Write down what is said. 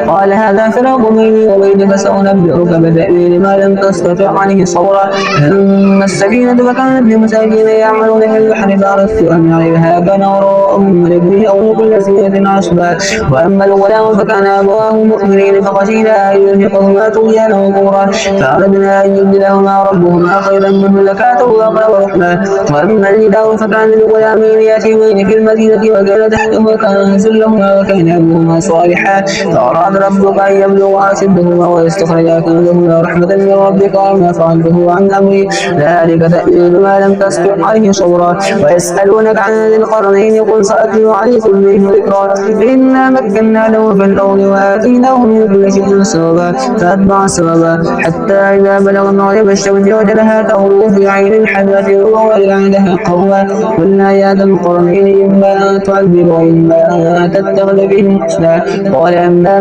قال هذا فراق بيني وبينك سأنبئك بتأويل ما لم تستطع عليه صبرا. أما السفينة فكانت لمساكين يعملون في البحر فأردت أن أعيبها كان وراءهم ملك به أو كل سفينة عصبا. وأما الغلام فكان أبواه مؤمنين فخشينا أن يرهقهما طغيانا وكفرا فأردنا أن يبدلهما ربهما خيرا منه زكاة وأقرب رحما. وأما الجدار فكان لغلامين يتيمين في المدينة وكان تحته كنز لهما وكان أبوهما صالحا فأراد ربك أن يبلغا أشدهما ويستخرجا كنزهما رحمة من ربك وما فعلته عن أمري ذلك تأويل ما لم تستطع عليه صبرا. ويسألونك عن ذي القرنين قل سأتلو عليكم منه ذكرا إنا مكنا له في الأرض وآتيناه من كل شيء سببا فأتبع سببا حتى إذا بلغ مغرب الشمس وجدها تغرب في عين حمراء ووجد عندها قوما قلنا يا ذا القرنين إما أن تعذب وإما أن تتخذ بهم حسنا قال أما